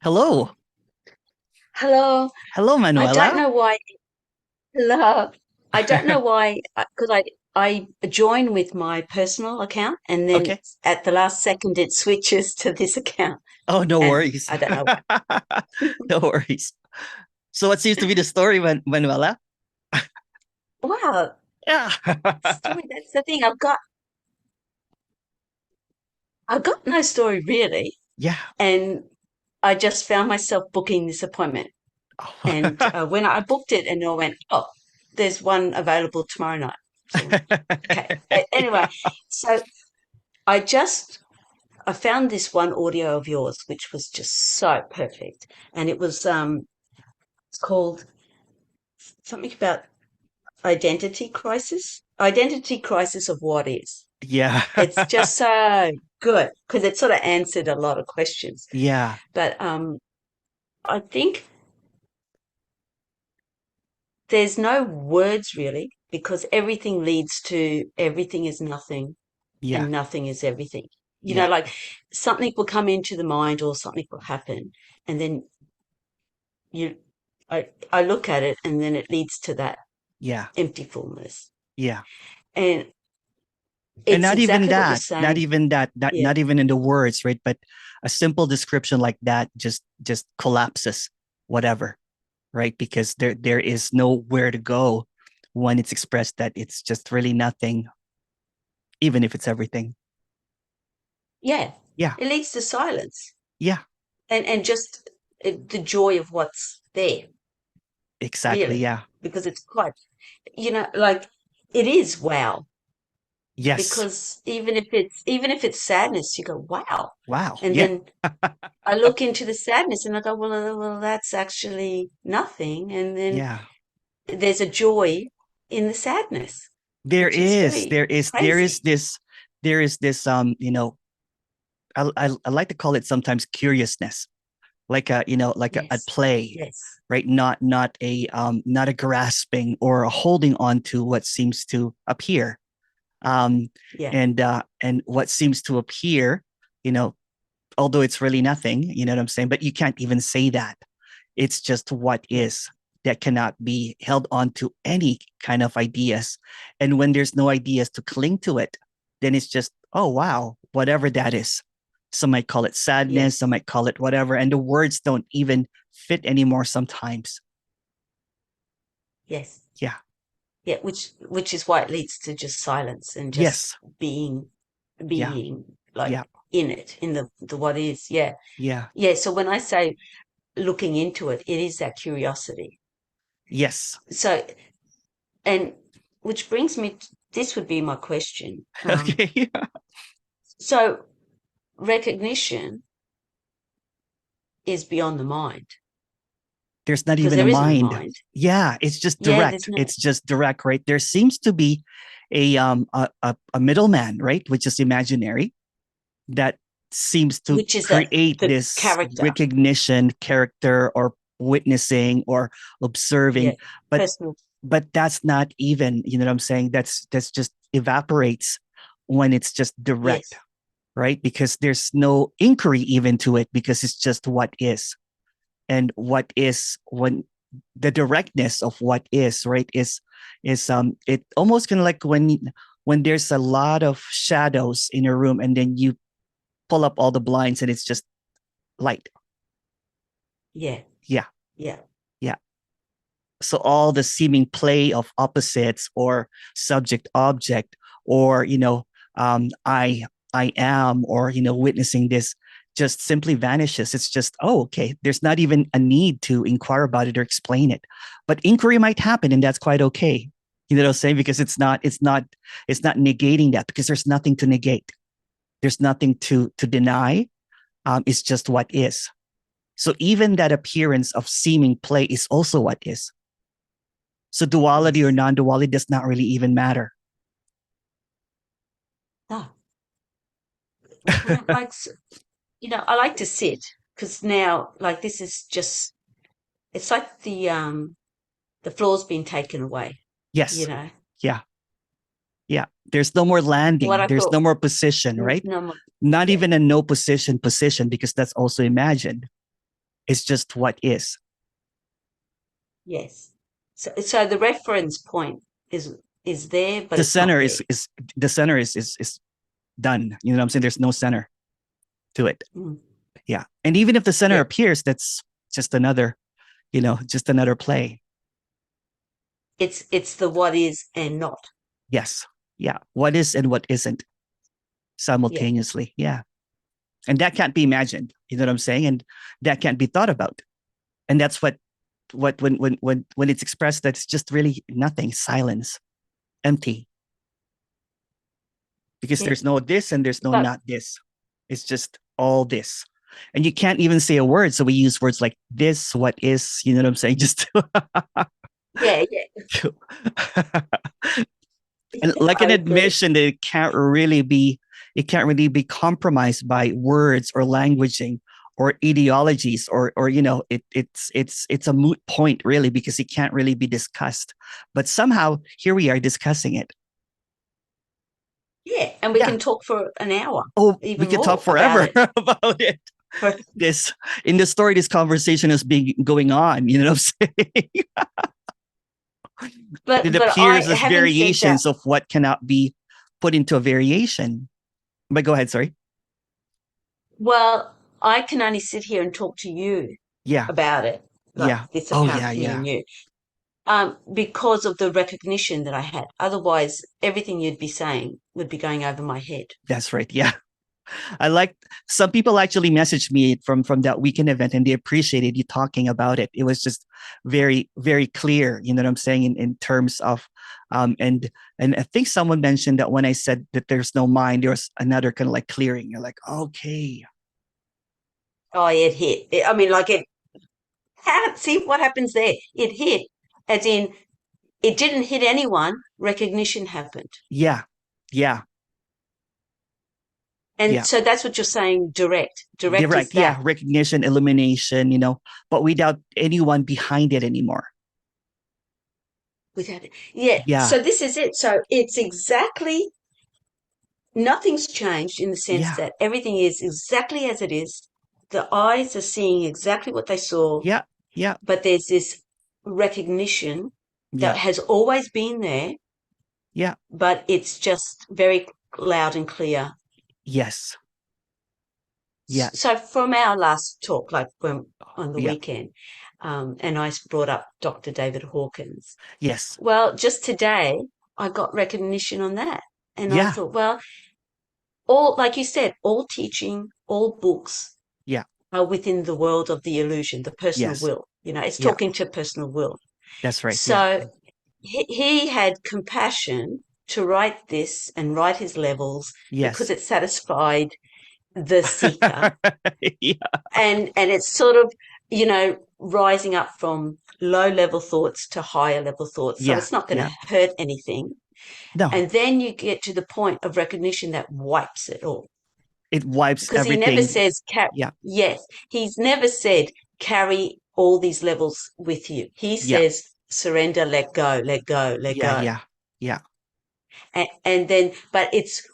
Hello. Hello. Hello, I don't Manuela. know why. Hello. I don't know why, because I join with my personal account, and then Okay. at the last second it switches to this account, Oh, no and worries. I don't know No worries. So what seems to be the story, Manuela? why. Wow, Yeah. story. That's the thing. I've got no story really, Yeah. and I just found myself booking this appointment, and when I booked it, and I went, oh, there's one available tomorrow night. So I went, okay. Anyway, so I just I found this one audio of yours, which was just so perfect. And it's called something about identity crisis of what is. Yeah. It's just so good because it sort of answered a lot of questions. Yeah. But I think there's no words really because everything leads to everything is nothing Yeah. and nothing is everything. Yeah. Like something will come into the mind or something will happen, and then you I look at it and then it leads to that Yeah. empty fullness. Yeah. And And it's not even exactly what you're that, not saying. even that, Yeah. not even in the words, right? But a simple description like that just collapses whatever, right? Because there is nowhere to go when it's expressed that it's just really nothing, even if it's everything. Yeah. Yeah. It leads to silence Yeah. and just the joy of what's there, Exactly. really, Yeah. because it's quite, like it is wow. Yes. Because even if it's sadness, you go, wow. Wow. And Yeah. then I look into the sadness and I go, well, that's actually nothing. And then Yeah. there's a joy in the sadness, There which is is, very there is, there is crazy. this, there is this, I like to call it sometimes curiousness, like a Yes, play, yes, right? Not a grasping or a holding on to what seems to appear. Um, yeah, and what seems to appear, you know, although it's really nothing, you know what I'm saying? But you can't even say that. It's just what yeah, is that cannot be held on to any kind of ideas. And when there's no ideas to cling to it, then it's just, oh, wow, whatever that is. Some might call it sadness, some yes, might call it whatever. And the words don't even fit anymore sometimes. yes, Yeah. yeah. Which is why it leads to just silence and just Yes. being, Yeah. being like Yeah. in it, in the what is. Yeah, Yeah. yeah. So when I say looking into it, it is that curiosity. Yes. So and which brings me. This would be my question. Okay. So recognition is beyond the mind There's not because even a there is no mind. mind. Yeah, it's just Yeah, there's direct. no, It's just direct, right? There seems to be a middleman, right, which is imaginary, that seems to which is that create the this character. recognition, character, or witnessing or Yeah, observing, but personal. that's not even, you know what I'm saying? That's just evaporates when it's just direct, Yes, right? Because there's no inquiry even to it because it's just what is. And what is when the directness of what is, right, is it almost kind of like when there's a lot of shadows in a room and then you pull up all the blinds and it's just light. yeah, Yeah. yeah, Yeah. So all the seeming play of opposites or subject object or I am, or witnessing this just simply vanishes. It's just, oh, okay, there's not even a need to inquire about it or explain it, but inquiry might happen and that's quite okay, you know what I'm saying, because it's not negating that, because there's nothing to negate, there's nothing to deny. It's just what is. So even that appearance of seeming play is also what is. So duality or yes. non-duality does not really even matter. No, like, I like to sit because now, like, this is just, it's like the floor's been taken away, you Yes. know. Yeah. Yeah. There's no more What landing. I There's thought, no more position, right? no more, Not yeah, even a no position because that's also imagined. It's just what is. Yes. So the reference point is there, but The it's not center there. is the center is done. You know what I'm saying? There's no center to it. Mm. Yeah. And even if the center Yeah. appears, that's just another, just another play. It's the what is and not. Yes. Yeah. What is and what isn't Yeah. simultaneously. Yeah. And that can't be imagined. You know what I'm saying? And that can't be thought about. And that's what when it's expressed, that's just really nothing, silence, empty. Because Yeah. there's no this and there's no But not this. It's just all this. And you can't even say a word. So we use words like this, what is, you know what I'm saying? Just yeah, yeah. and Yeah, like an I agree. admission that it can't really be compromised by words or languaging or ideologies or it's a moot point really because it can't really be discussed. But somehow here we are discussing it. Yeah, and we Yeah. can talk for an hour, Oh, we even could talk more about forever it. about it. This in the story, this conversation has been going on. You know what I'm saying? It But I, appears as having said that, variations of what cannot be put into a variation. But go ahead, sorry. well, I can only sit here and talk to you Yeah, about it, like yeah. this Oh, yeah, apart me yeah. and you, because of the recognition that I had. Otherwise, everything you'd be saying would be going over my head. That's right. Yeah. I like some people actually messaged me from that weekend event and they appreciated you talking about it. It was just very, very clear, you know what I'm saying, in terms of and I think someone mentioned that when I said that there's no mind, there was another kind of like clearing. You're like, okay. Oh, it hit. I mean, like it. See what happens there? It hit, as in it didn't hit anyone. Recognition happened. Yeah. Yeah. And Yeah. so that's what you're saying, direct. Direct is Direct. that. Yeah. Recognition, illumination, but without anyone behind it anymore. Without it. Yeah. Yeah. So this is it. So it's exactly nothing's changed in the sense Yeah. that everything is exactly as it is. The eyes are seeing exactly what they saw, Yeah. Yeah. but there's this recognition that Yeah. has always been there, Yeah. but it's just very loud and clear. Yes. Yeah. So from our last talk, like when on the Yeah. weekend, and I brought up Dr. David Hawkins. Yes. Well, just today I got recognition on that. And I Yeah. thought, well, all, like you said, all teaching, all books Yeah. are within the world of the illusion, the personal Yes. will. It's Yeah. talking to personal will. That's right. Yeah. So he had compassion to write this and write his levels because Yes. it satisfied the seeker. Yeah. And it's sort of, rising up from low level thoughts to higher level thoughts. So Yeah. it's not going Yeah. to hurt anything. No, And then you get to the point of recognition that wipes it all. it wipes Because he never everything. says, Yeah. yes, he's never said, carry all these levels with you. He Yeah. says, surrender, let go, let go, let Yeah. go. Yeah. Yeah. And then, but it's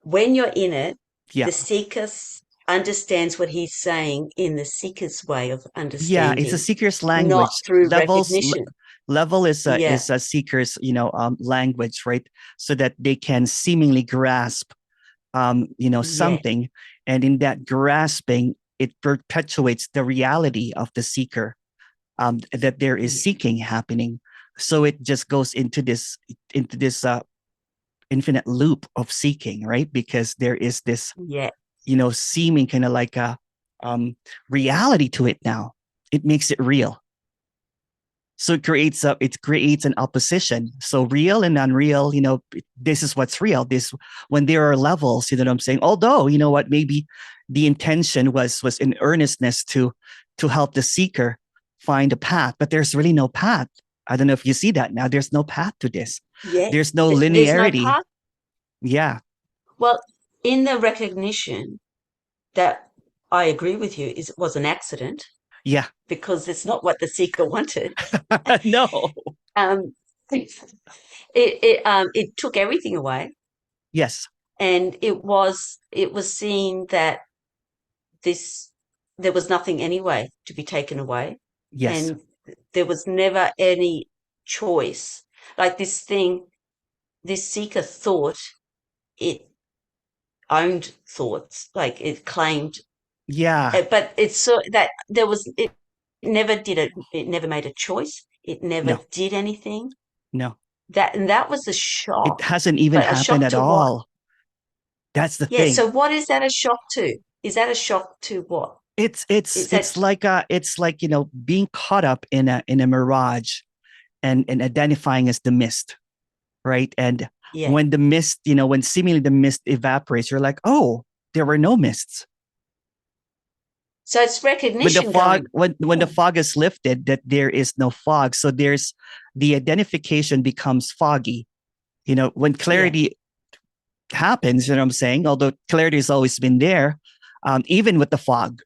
when you're in it, Yeah. the seeker understands what he's saying in the seeker's way of Yeah. It's a understanding, seeker's not language. through recognition. Level Yeah, is a seeker's, language, right? So that they can seemingly grasp yeah, something. And in that grasping, it perpetuates the reality of the seeker, that there is yeah, seeking happening. So it just goes into this infinite loop of seeking, right? Because there is this, yeah, seeming kind of like a reality to it now. It makes it real. So it creates an opposition. So real and unreal, this is what's real. This when there are levels, you know what I'm saying? Although, you know what, maybe the intention was in earnestness to help the seeker find a path, but there's really no path. I don't know if you see that now. There's no path to this. yeah. There's no There's no linearity. path. Yeah. Well, in the recognition that I agree with you, is it was an accident Yeah. because it's not what the seeker wanted. No. Um, it took everything away, Yes. and it was seen that this. there was nothing anyway to be taken away. Yes. And there was never any choice. Like this thing, this seeker thought it owned thoughts, like it claimed, Yeah. but it's so that there was, it never did it. It never made a choice. It never No. did anything. No. And that was a It shock. hasn't even But a happened shock at to what? all. That's the Yeah. thing. So what is that a shock to? Is that a shock to what? It's it's Is it's that, like being caught up in a mirage and identifying as the mist, right? And yeah. when the mist, when seemingly the mist evaporates, you're like, oh, there were no mists. So it's When the recognition fog going, when the oh, fog is lifted, that there is no fog. So there's the identification becomes foggy. When yeah. clarity happens, I'm saying, although clarity has always been there, even with the fog.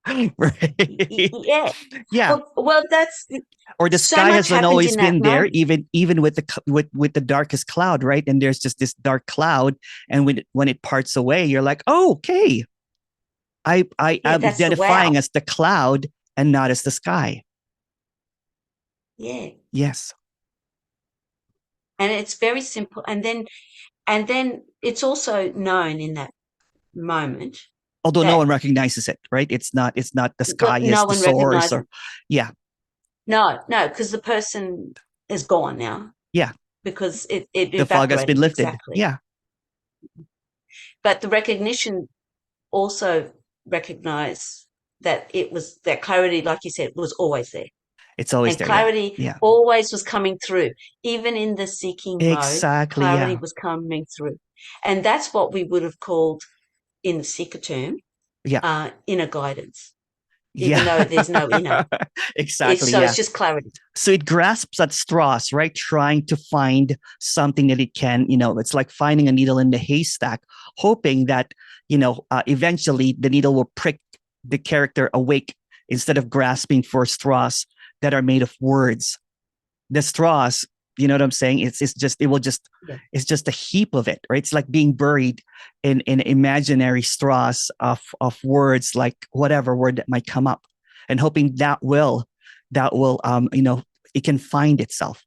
Right? Yeah. Yeah. Well, that's Or the so sky much hasn't happened always in that been there, moment. even with the darkest cloud, right? And there's just this dark cloud, and when it parts away, you're like, oh, okay, I Yeah. am That's the wow. identifying as the cloud and not as the sky. Yeah. Yes. And it's very simple. And then it's also known in that moment Although no one that recognizes it, right? It's not the sky is no the one source, recognizes. or yeah, No, because the person is gone now yeah. because it The fog has been evaporated. lifted. Exactly. Yeah, But the recognition also recognize that it was that clarity, like you said, was always there. it's always And there. Yeah, clarity yeah. always was coming through. Even in the seeking mode, Exactly. clarity Yeah, was coming through. And that's what we would have called in the seeker term, yeah, inner guidance, even yeah. though there's no inner. Exactly. So Yeah. it's just clarity. So it grasps at straws, right? Trying to find something that it can, it's like finding a needle in the haystack, hoping that, eventually the needle will prick the character awake instead of grasping for straws that are made of words. The straws, you know what I'm saying? Yeah. It's just a heap of it, right? It's like being buried in imaginary straws of words, like whatever word that might come up, and hoping that will it can find itself.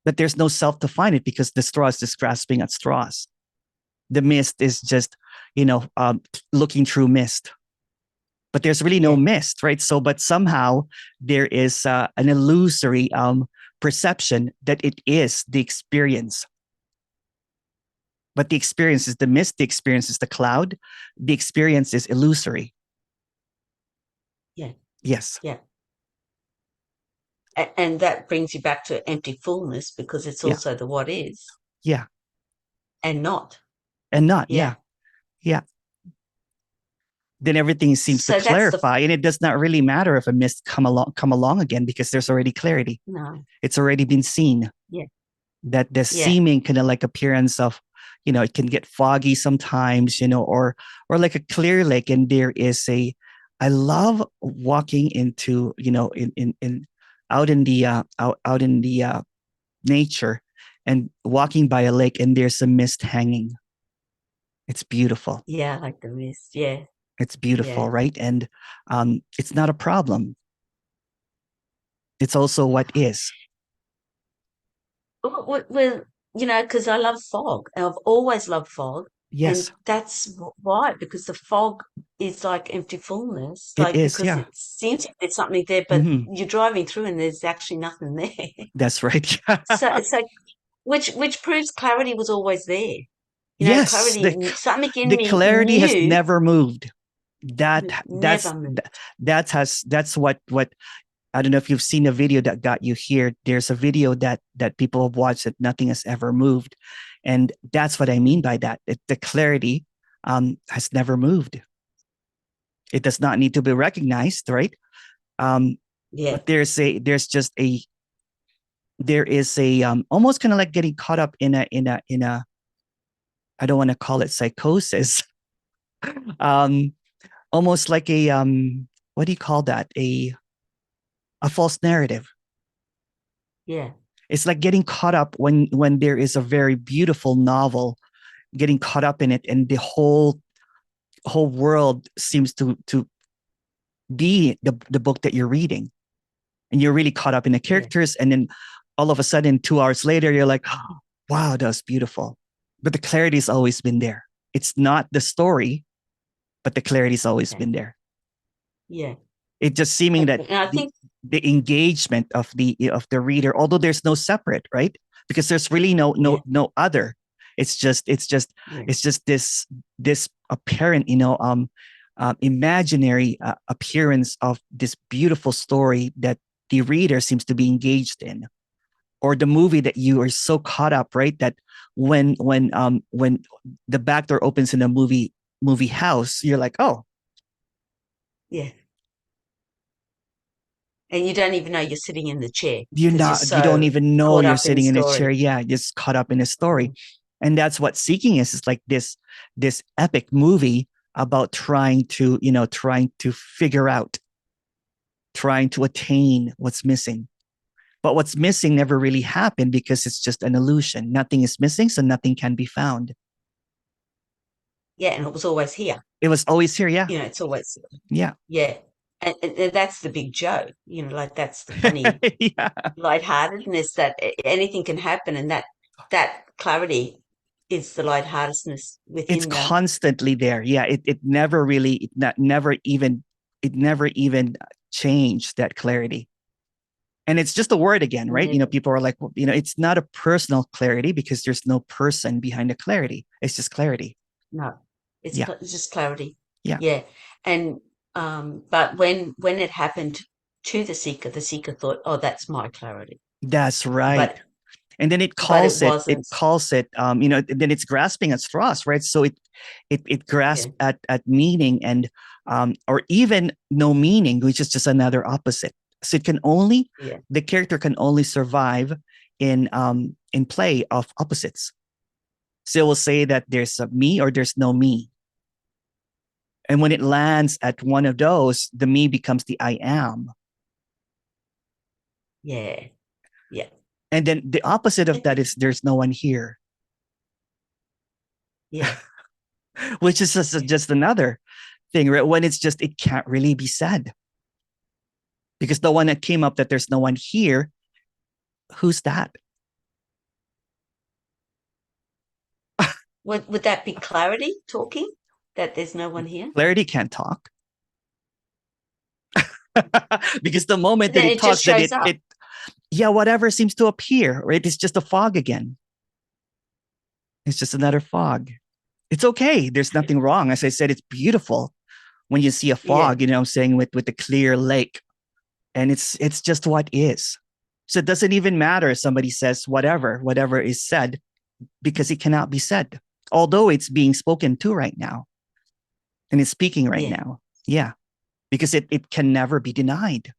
But there's no self to find it because the straw is just grasping at straws. The mist is just, looking through mist. But there's really no Yeah. mist, right? So, but somehow there is an illusory perception that it is the experience. But the experience is the mist, the experience is the cloud, the experience is illusory. Yeah. Yes. Yeah. And that brings you back to empty fullness because it's Yeah. also the what is Yeah. and not. And not, Yeah. yeah. Yeah. Then everything seems to So that's the, clarify, and it does not really matter if a mist come along again, because there's already clarity. no. It's already been seen. Yeah. That the Yeah. seeming kind of like appearance of, it can get foggy sometimes, or like a clear lake, and there is I love walking into, in out in the out in the nature, and walking by a lake, and there's a mist hanging. It's beautiful. Yeah. Like the mist. Yeah. It's beautiful, Yeah. right? And it's not a problem. It's also what is. Well, because I love fog. I've always loved fog. And Yes, that's why, because the fog is like empty fullness, it like is. because Yeah. it seems like there's something there, but Hmm. you're driving through and there's actually nothing there. That's right. So which proves clarity was always there. Yes, Clarity, something in the me clarity has knew, never moved. That never moved. that's what I don't know if you've seen a video that got you here. There's a video that people have watched that nothing has ever moved, and that's what I mean by that. The clarity has never moved. It does not need to be recognized, right? Um, Yeah, but there is a almost kind of like getting caught up in a I don't want to call it psychosis. um, Almost like a what do you call that? A false narrative. yeah, It's like getting caught up when there is a very beautiful novel, getting caught up in it, and the whole world seems to be the book that you're reading, and you're really caught up in the Yeah. characters, and then all of a sudden 2 hours later you're like, oh, wow, that was beautiful. But the clarity's always been there. It's not the story, but the clarity's always Yeah. been there. Yeah. It just seeming that And I think, the engagement of the reader, although there's no separate, right? Because there's really yeah. no other. Yeah. It's just this apparent, imaginary appearance of this beautiful story that the reader seems to be engaged in, or the movie that you are so caught up, right? That when the back door opens in a movie house, you're like, oh, Yeah. And you don't even know you're sitting in the chair you're because you're not, you don't so even know caught you're up in the sitting in a chair. story. Yeah, just caught up in a story. Mm. And that's what seeking is. It's like this epic movie about trying to figure out, trying to attain what's missing. But what's missing never really happened because it's just an illusion. Nothing is missing, so nothing can be found. Yeah. And it was always here. It was always here. Yeah. It's always, Yeah. yeah. And that's the big joke, like that's the funny Yeah. lightheartedness that anything can happen. And that clarity is the lightheartedness It's within the, constantly there. Yeah. It never really, it never even changed that clarity. And it's just a word again, right? never, People are like, well, it's not a personal clarity because there's no person behind the clarity. It's just clarity. no, Yeah. it's just clarity. Yeah. Yeah. And, but when it happened to the seeker thought, oh, that's my clarity. That's right. But, And then but it wasn't. then it's grasping at straws, right? So it Yeah. grasps at meaning and, or even no meaning, which is just another opposite. So Yeah. the character can only survive in play of opposites. So it will say that there's a me or there's no me. And when it lands at one of those, the me becomes the I am. Yeah. Yeah. And then the opposite of that is there's no one here, Yeah. which is Yeah. just another thing, right? When it's just, it can't really be said. Because the one that came up that there's no one here, who's that? Would that be clarity talking? That there's no one here? Clarity can't talk. Because the moment that Then it it just talks, that shows up. yeah, whatever seems to appear, right? It's just a fog again. It's just another fog. It's okay. There's nothing wrong. As I said, it's beautiful when you see a Yeah. fog, I'm saying, with a clear lake. And it's just what is. So it doesn't even matter if somebody says whatever is said, because it cannot be said. Although it's being spoken to right now. And it's speaking right Yeah. now. Yeah. Because it can never be denied.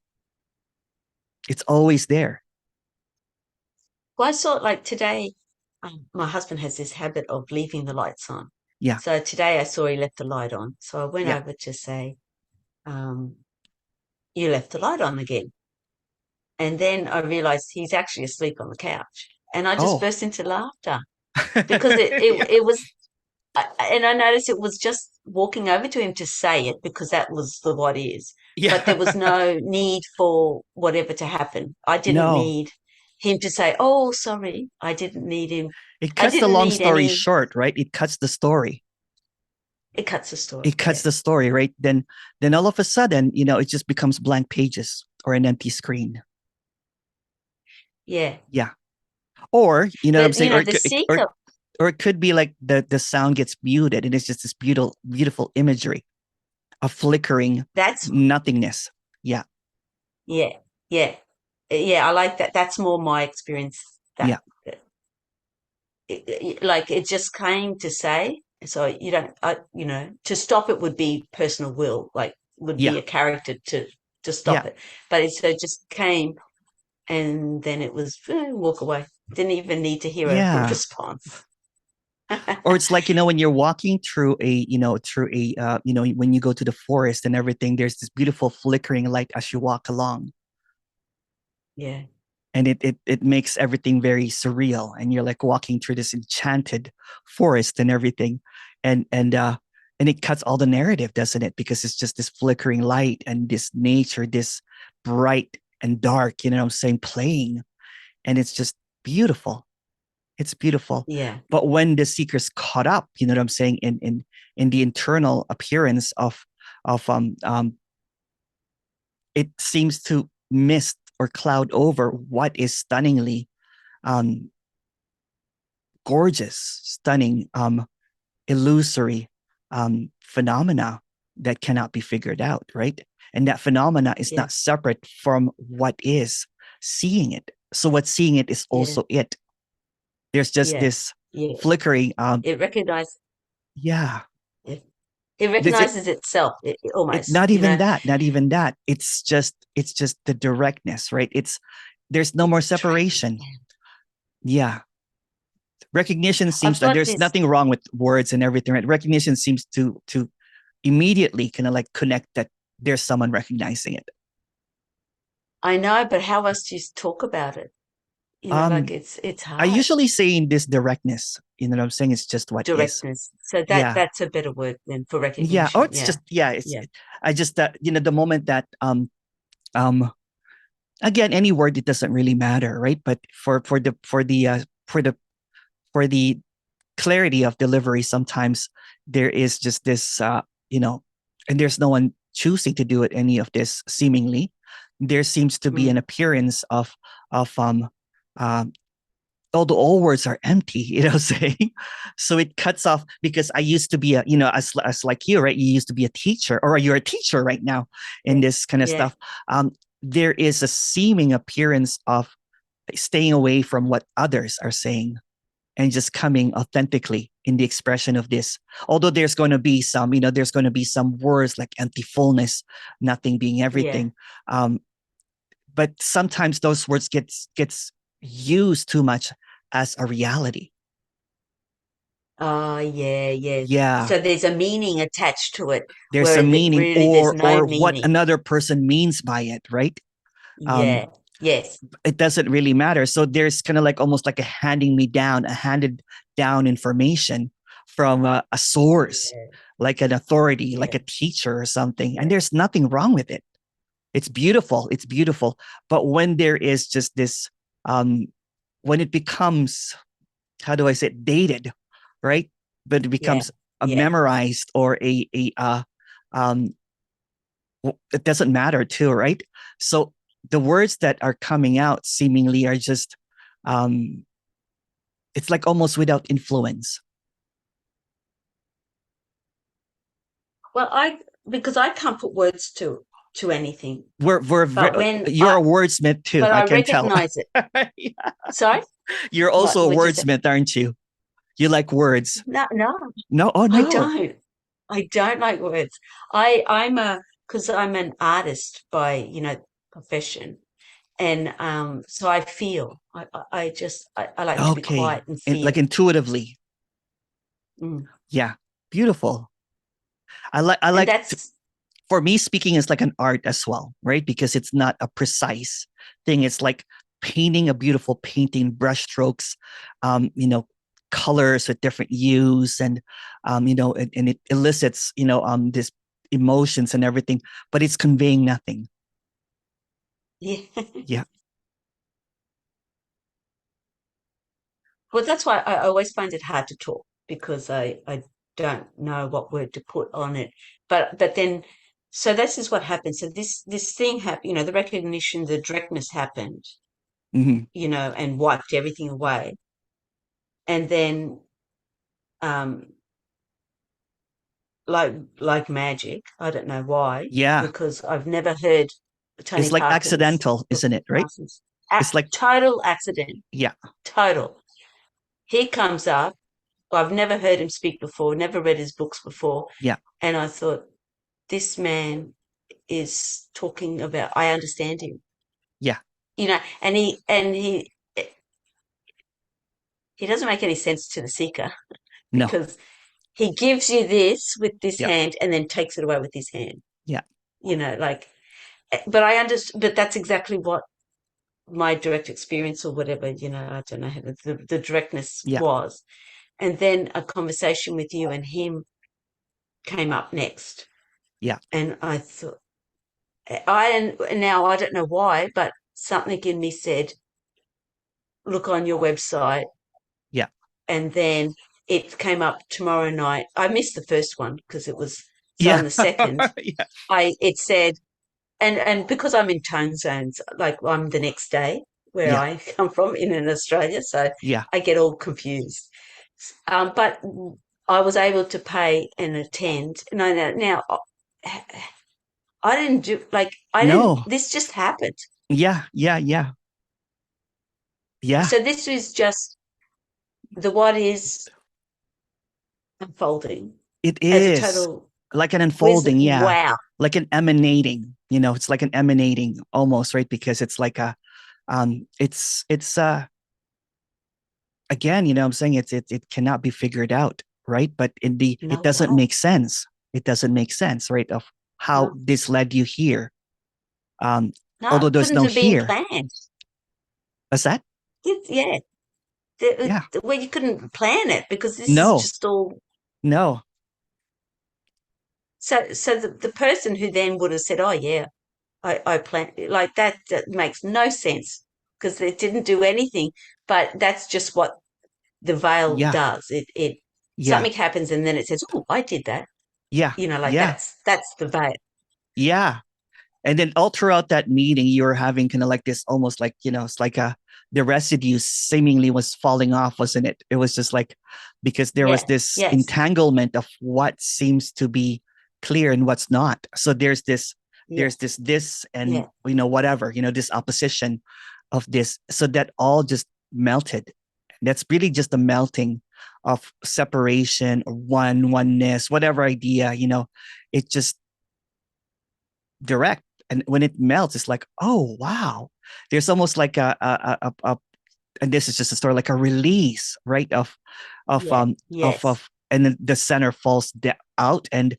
It's always there. Well, I saw like today, my husband has this habit of leaving the lights on. Yeah. So today I saw he left the light on. So I went Yeah. over to say, um, you left the light on again. And then I realized he's actually asleep on the couch. And I just Oh. burst into laughter because it was, and I noticed it was just walking over to him to say it because that was the what is. But there was Yeah. no need for whatever to happen. I didn't No. need him to say, "Oh, sorry." I didn't need him. It I cuts the didn't long need story any. short, right? It cuts the story. It cuts the story. It cuts Yeah, the story, right? Then all of a sudden, it just becomes blank pages or an empty screen. yeah. Yeah. Or, what I'm But saying, or the seeker. or it could be like the sound gets muted and it's just this beautiful imagery of flickering That's nothingness. Yeah. yeah, yeah, yeah. I like that. That's more my experience. Yeah. That like it just came to say. So you don't, to stop it would be personal will, like would Yeah. be a character to Yeah. stop it. But it just came, and then it was walk away. Didn't even need to hear a Yeah. response. Or it's like, when you're walking when you go to the forest and everything, there's this beautiful flickering light as you walk along. Yeah, And it makes everything very surreal. And you're like walking through this enchanted forest and everything. And and it cuts all the narrative, doesn't it? Because it's just this flickering light and this nature, this bright and dark, you know what I'm saying, playing. And it's just beautiful. It's beautiful. Yeah. But when the seekers caught up, you know what I'm saying, in the internal appearance of it seems to mist or cloud over what is stunningly um gorgeous, stunning, illusory phenomena that cannot be figured out, right? And that phenomena is Yeah. not separate from what is seeing it. So what's seeing it is Yeah. also it. There's just Yeah. this Yeah. flickering. It recognizes. Yeah. It, it This it, recognizes itself. it Almost. not even that. Not even that. It's just the directness, right? There's no more It's direct. separation. Yeah. Recognition seems I've like got there's this. nothing wrong with words and everything, right? Recognition seems to immediately kind of like connect that there's someone recognizing it. I know, but how else do you talk about it? Like Um, it's I hard. usually say in this directness, you know what I'm saying? It's just what is. Directness. So Yeah. that's a better word than for Yeah. Or recognition. it's Yeah. just, yeah, Yeah. I just that, the moment that, um, again, any word, it doesn't really matter, right? But for the clarity of delivery, sometimes there is just this, you know, and there's no one choosing to do it, any of this seemingly. There seems to be an Mm. appearance of um although all words are empty, saying. So it cuts off, because I used to be as like you, right? You used to be a teacher, or you're a teacher right now in Yeah. this kind of Yeah. stuff. There is a seeming appearance of staying away from what others are saying and just coming authentically in the expression of this. Although there's going to be some, there's going to be some words like empty fullness, nothing being Yeah. everything. Um, but sometimes those words gets used too much as a reality. Oh, yeah, yeah. Yeah, So there's a meaning attached to it there's a where meaning, really there's no or what meaning. another person means by it, right? Um, Yeah. Yes. it doesn't really matter. So there's kind of like almost like a handed down information from a source, Yeah. like an authority, like Yeah. a teacher or something. And Yeah. there's nothing wrong with it. It's beautiful. It's beautiful. But when there is just this, um, when it becomes, how do I say it, dated, right? But it Yeah. becomes a Yeah. memorized, or um, it doesn't matter too, right? So the words that are coming out seemingly are just, um, it's like almost without influence. Well, because I can't put words to anything, but You're a wordsmith too. but I I can tell. recognize it. Yeah. Sorry? You're What also a would you say? wordsmith, aren't you? You like words. No, no, No, oh I no. don't. I don't like words. Because I'm an artist by, profession. And so I feel. I like to be Okay, quiet and and like feel. intuitively. Mm. Yeah, beautiful. I And like that's for me, speaking is like an art as well, right? Because it's not a precise thing. It's like painting a beautiful painting, brush strokes, colors with different hues, and and it elicits, this emotions and everything, but it's conveying nothing. yeah. Yeah. Well, that's why I always find it hard to talk because I don't know what word to put on it. But then, so this is what happened. So this thing happened, the recognition, the directness happened, Hmm. and wiped everything away. And then, um, like magic, I don't know why, Yeah. because I've never heard It's Tony like Parkins accidental, isn't it? Right? classes. It's like, Total accident, yeah, total. He comes up. I've never heard him speak before, never read his books before. yeah, And I thought, this man is talking about, I understand him, yeah. and he doesn't make any sense to the seeker No. because he gives you this with this Yeah. hand and then takes it away with his hand, Yeah. like, but I understand, but that's exactly what my direct experience or whatever, I don't know how the directness Yeah. was. And then a conversation with you and him, came up next. Yeah. And I thought, now I don't know why, but something in me said, look on your website. Yeah. And then it came up tomorrow night. I missed the first one because it was, so Yeah. on the second, Yeah. it said, and because I'm in tone zones, like I'm the next day where Yeah. I come from in Australia, so Yeah. I get all confused. But I was able to pay and attend. No, no, now I didn't do like I didn't. No. This just happened. Yeah. Yeah. Yeah. Yeah. So this was just the what is unfolding It as a is total like an wisdom. unfolding. Yeah. Wow. Like an emanating, it's like an emanating almost, right? Because it's like it's again, I'm saying it cannot be figured out, right? But it No doesn't way. make sense. It doesn't make sense, right? Of how No, this led you here. Um, no, Although it there's couldn't no have been here. planned. What's that? Yeah, Yeah. well, you couldn't plan it because this is No, just all. no. So the person who then would have said, "Oh yeah, I plan," like that makes no sense because it didn't do anything. But that's just what the veil Yeah. does. It Yeah. something happens and then it says, "Oh, I did that." Yeah. Like Yeah. that's the veil. Yeah. And then all throughout that meeting, you were having kind of like this almost like, it's like the residue seemingly was falling off, wasn't it? It was just like, because there was Yeah. this Yes. entanglement of what seems to be clear and what's not. So there's Yes. this, and, Yeah. whatever, this opposition of this. So that all just melted. That's really just a melting of separation or oneness, whatever idea, it just direct. And when it melts, it's like, oh wow, there's almost like and this is just a story, like a release, right? Of Yeah. Yes. and then the center falls out. And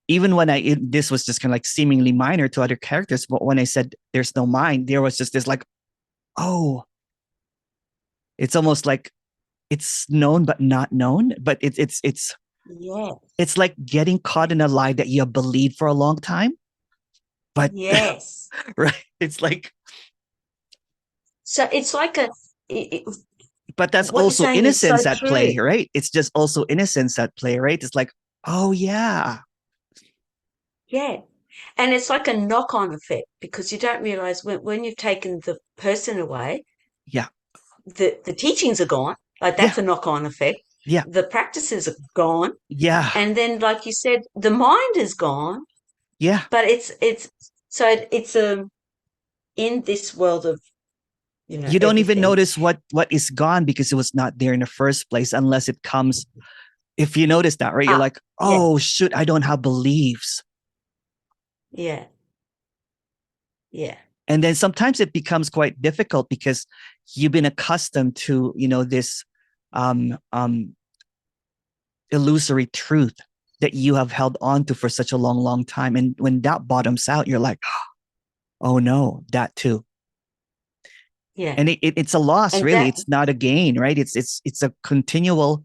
even when this was just kind of like seemingly minor to other characters, but when I said there's no mind, there was just this like, oh, it's almost like it's known but not known. But Yeah. it's like getting caught in a lie that you have believed for a long time. But Yes. right, it's like, So it's like but that's what you're also saying is so innocence at true. play, right? It's just also innocence at play, right? It's like, oh yeah, Yeah. And it's like a knock-on effect because you don't realize when you've taken the person away, yeah, the teachings are gone. Like yeah, that's a knock-on effect. yeah, The practices are gone. yeah, And then, like you said, the mind is gone, yeah. but it's so it's in this world of, You don't even everything. notice what is gone because it was not there in the first place, unless it comes. If you notice that, right, you're Ah, like, yeah, oh shoot, I don't have beliefs. yeah, yeah, And then sometimes it becomes quite difficult because you've been accustomed to, this um um illusory truth that you have held on to for such a long, long time. And when that bottoms out, you're like, oh no, that too. yeah. And it's a loss, And really. that It's not a gain, right? It's a continual,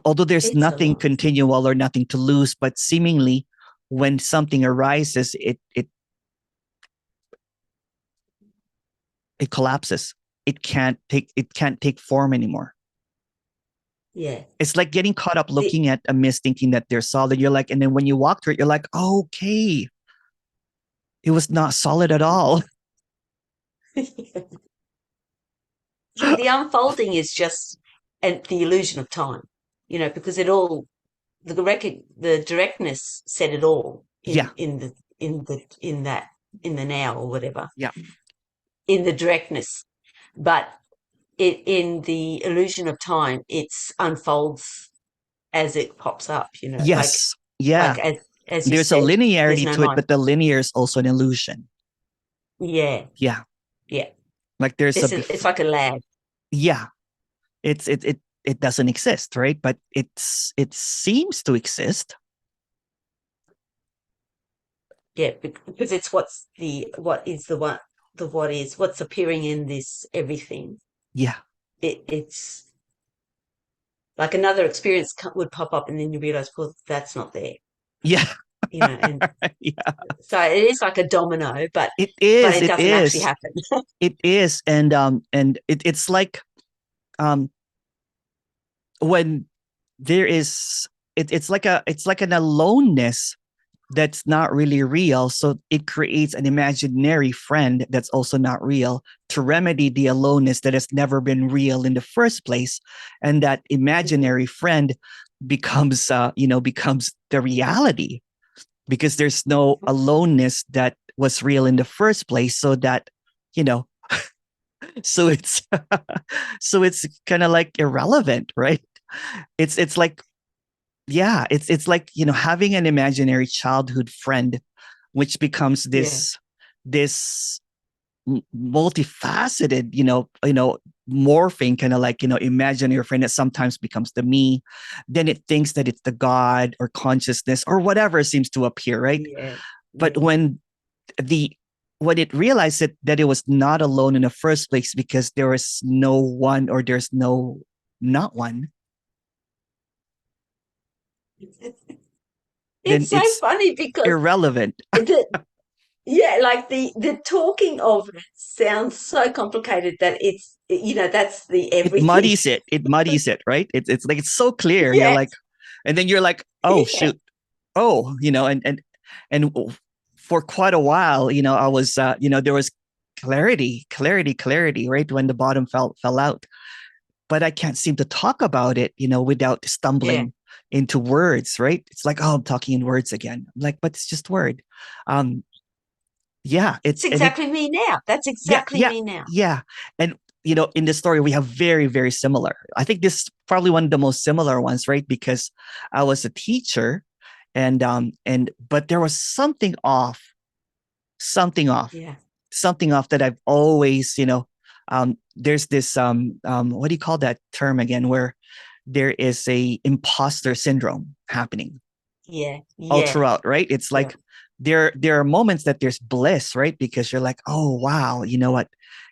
although there's it's a nothing lot. continual or nothing to lose, but seemingly when something arises, it collapses. It can't take form anymore. Yeah. It's like getting caught up The looking at a mist thinking that they're solid. You're like, and then when you walk through it, you're like, okay, it was not solid at all. the unfolding is just the illusion of time, because it all the directness said it all Yeah, in the now or whatever, yeah. in the directness. But in the illusion of time, it's unfolds as it pops up, Yes. like Yeah. as you There's a said, there's linearity no to it, mind. but the linear is also an illusion. Yeah, Yeah. yeah. Like there's a It's like a lag. yeah. It doesn't exist, right? But it seems to exist. Yeah, because it's what is the what is what's appearing in this everything. Yeah. It's like another experience would pop up, and then you realize, well, that's not there. Yeah. and Yeah. so it is like a domino, It but is. it It doesn't actually is. happen. It is. And it's like um when there is it's like an aloneness that's not really real. So it creates an imaginary friend that's also not real to remedy the aloneness that has never been real in the first place. And that imaginary friend becomes, becomes the reality because there's no aloneness that was real in the first place. So that, you know, so it's, so it's kind of like irrelevant, right? It's like, yeah, it's like, having an imaginary childhood friend which becomes Yeah, this multifaceted, morphing kind of like, imaginary friend that sometimes becomes the me, then it thinks that it's the god or consciousness or whatever seems to appear, right? yeah, But yeah, the when it realized that it was not alone in the first place because there was no one or there's no not one, then it's so it's funny because irrelevant. the yeah, like the talking of it sounds so complicated that that's the It everything. muddies it. It muddies it, right? It's like it's so clear. You're Yes, like, and then you're like, oh yeah, shoot, oh, and for quite a while, I was, there was clarity, right when the bottom fell out. But I can't seem to talk about it, without yeah. stumbling into words, right? It's like, oh, I'm talking in words again. I'm like, but it's just word. Um, yeah, It's exactly me now. That's yeah, exactly yeah, me now. yeah. And in the story, we have very, very similar. I think this is probably one of the most similar ones, right? Because I was a teacher, and but there was something off, Yeah, something off that I've always, there's this what do you call that term again? Where there is a imposter syndrome happening yeah, all yeah, throughout, right? It's yeah. like there are moments that there's bliss, right? Because you're like, oh wow, you know what?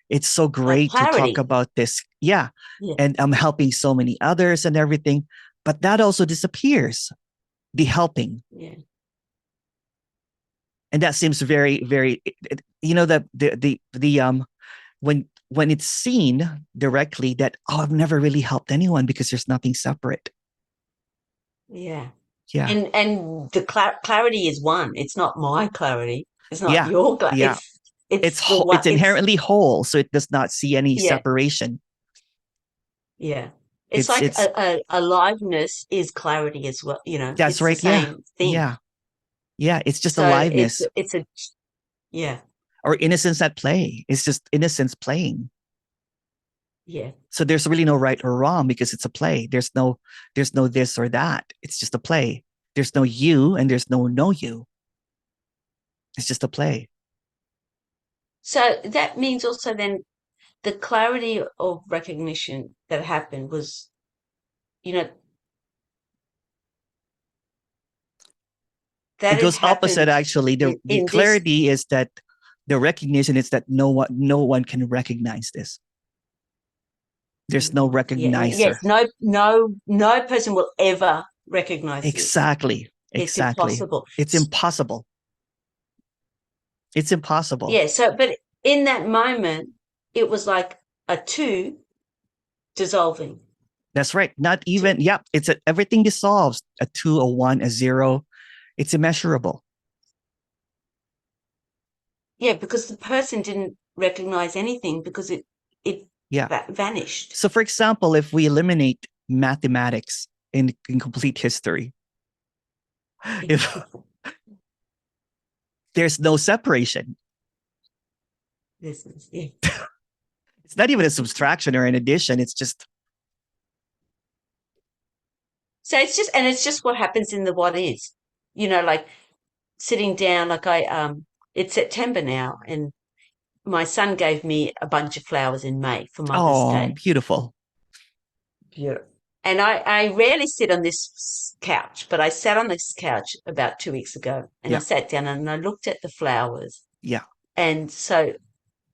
It's so Like great to talk clarity. about this. Yeah. Yeah, And I'm helping so many others and everything. But that also disappears, the helping. yeah. And that seems very, very, when it's seen directly that, oh, I've never really helped anyone because there's nothing separate. Yeah. Yeah. And the clarity is one. It's not my clarity. It's not Yeah. your Yeah. it's the one. It's inherently whole. So it does not see any Yeah, separation. yeah. It's It's, like it's, aliveness is clarity as well. that's It's the right. Yeah. same thing. Yeah. Yeah. It's just So aliveness it's a yeah, or innocence at play. It's just innocence playing. yeah. So there's really no right or wrong because it's a play. There's no this or that. It's just a play. There's no you and there's no you. It's just a play. So that means also then the clarity of recognition that happened was, you know, that It had goes opposite happened actually. The in this. clarity is that the recognition is that no one can recognize this. There's no Yeah, yes, recognizer. no person will ever recognize this. Exactly. It's Exactly. impossible. It's impossible. It's impossible. Yeah, so but in that moment, it was like a two dissolving. That's right. Not To, even, yeah, everything dissolves, a two, a one, a zero. It's immeasurable. yeah, because the person didn't recognize anything because it Yeah. vanished. So, for example, if we eliminate mathematics in complete history, if there's no separation, This is yeah. it's not even a subtraction or an addition. It's just, So it's just what happens in the what is. Like sitting down, like it's September now, and my son gave me a bunch of flowers in May for Mother's oh, Day. beautiful. Beautiful. And I rarely sit on this couch, but I sat on this couch about 2 weeks ago, and I Yeah. sat down and I looked at the flowers. Yeah. And so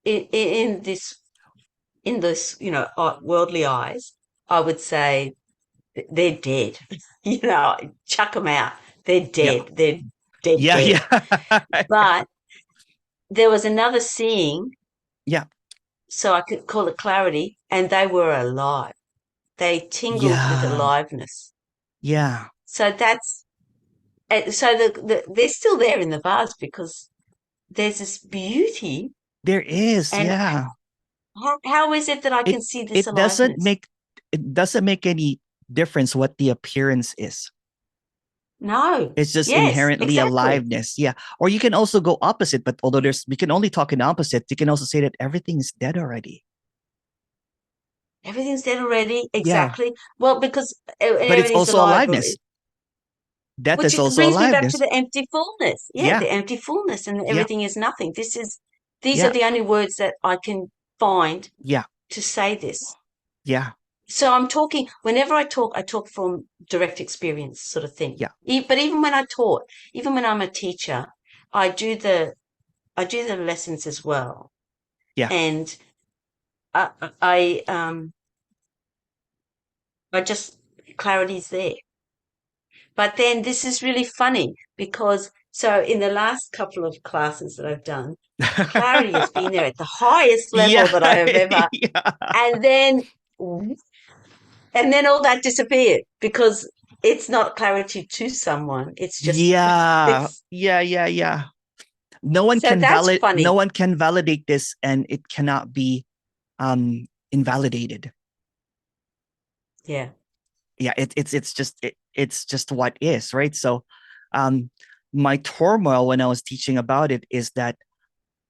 in this, worldly eyes, I would say they're dead. Chuck them out. They're Yeah. dead. They're dead, Yeah. dead. Yeah. But there was another seeing, Yeah. so I could call it clarity, and they were alive. They tingled with Yeah. aliveness. Yeah. So that's so they're still there in the vase because there's this beauty. There is. And Yeah. how is it that I It can see this it doesn't aliveness? make it doesn't make any difference what the appearance is. No. It's just Yes, inherently exactly. aliveness. Yeah. Or you can also go opposite, but although we can only talk in opposite, you can also say that everything is dead already. Everything's dead already. Yeah. Exactly. Well, because But it's everything's also alive, aliveness. Death which is also brings me back to aliveness. the empty fullness. Yeah, Yeah. the empty fullness, and Yeah. everything is nothing. These are Yeah. the only words that I can find Yeah. to say this. Yeah. So I'm talking, whenever I talk from direct experience sort of thing. Yeah. But even when I taught, even when I'm a teacher, I do the lessons as well. Yeah. And I, I, um, I just, clarity's there. But then this is really funny because, so in the last couple of classes that I've done, clarity has been there at the highest level Yeah. that I have ever, Yeah. and then all that disappeared because it's not clarity to someone. It's just Yeah. it's Yeah. Yeah. Yeah. so that's No funny. one can validate this, and it cannot be invalidated. Yeah. Yeah, it's just what is, right? So um my turmoil when I was teaching about it is that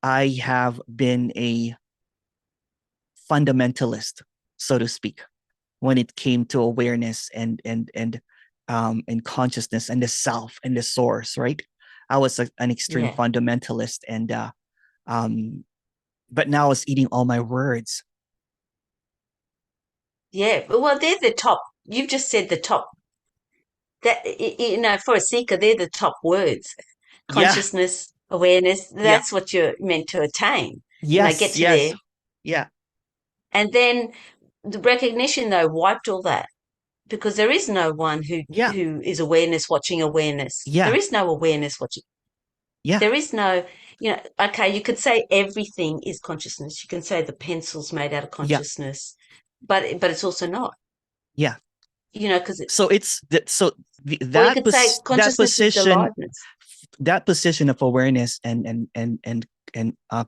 I have been a fundamentalist, so to speak, when it came to awareness and consciousness and the self and the source, right? I was an extreme Yeah. fundamentalist, and um but now it's eating all my words. Yeah. Well, they're the top. You've just said the top. That for a seeker, they're the top words. Yeah. Consciousness, awareness. Yeah. That's what you're meant to attain. Get Yes. to there, Yes. Yeah. and then the recognition though wiped all that because there is no one Yeah. who is awareness watching awareness. There Yeah. is no awareness watching. Yeah. There is no, okay, you could say everything is consciousness. You can say the pencil's made out of Yeah. consciousness, but it's also not, Yeah. because So it's that so or you could say that consciousness is position, aliveness. that position of awareness and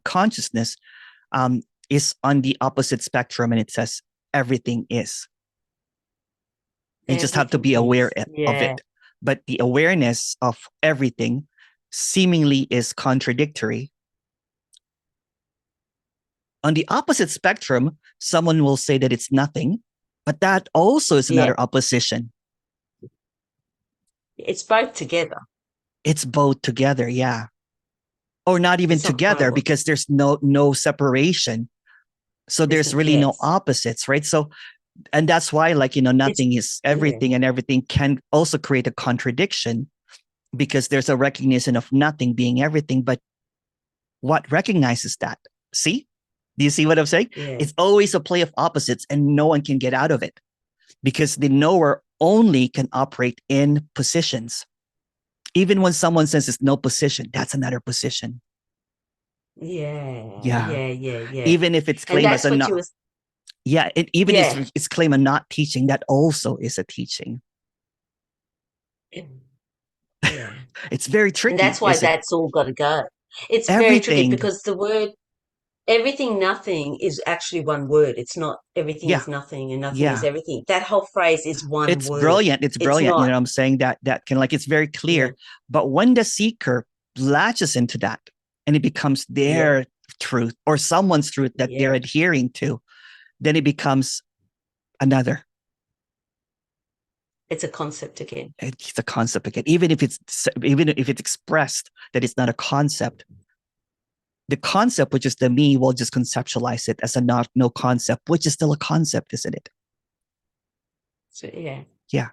consciousness um is on the opposite spectrum, and it says everything is. You just have to Everything be aware is. of Yeah. it. But the awareness of everything seemingly is contradictory. On the opposite spectrum, someone will say that it's nothing, but that also is Yeah. another opposition. It's both together. It's both together, yeah. Or not even It's not quite together, what because there's no separation. So there's really no yes. opposites, right? So, and that's why, like, It's, nothing is yeah. everything, and everything can also create a contradiction, because there's a recognition of nothing being everything. But what recognizes that? See? Do you see what I'm saying? Yeah. It's always a play of opposites, and no one can get out of it, because the knower only can operate in positions. Even when someone says it's no position, that's another position. Yeah. Yeah. Yeah. Yeah. Yeah. Even if it's And claimed as that's a what you not, was, yeah, even if yeah. it's claimed a not teaching, that also is a teaching. Yeah. It's very And tricky, that's why is it? that's all got to go. It's very tricky Everything. because the word everything, nothing is actually one word. It's not everything Yeah. is nothing and nothing is Yeah. everything. That whole phrase is one It's word. brilliant. It's It's brilliant. not. I'm saying that can, like, it's very Yeah. clear. But when the seeker latches into that, and it becomes Yeah. their truth or someone's truth that they're Yeah. adhering to, then it becomes another. It's a concept again. It's a concept again. Even if it's expressed that it's not a concept, the concept, which is the me, will just conceptualize it as a no concept, which is still a concept, isn't it? So yeah. Yeah.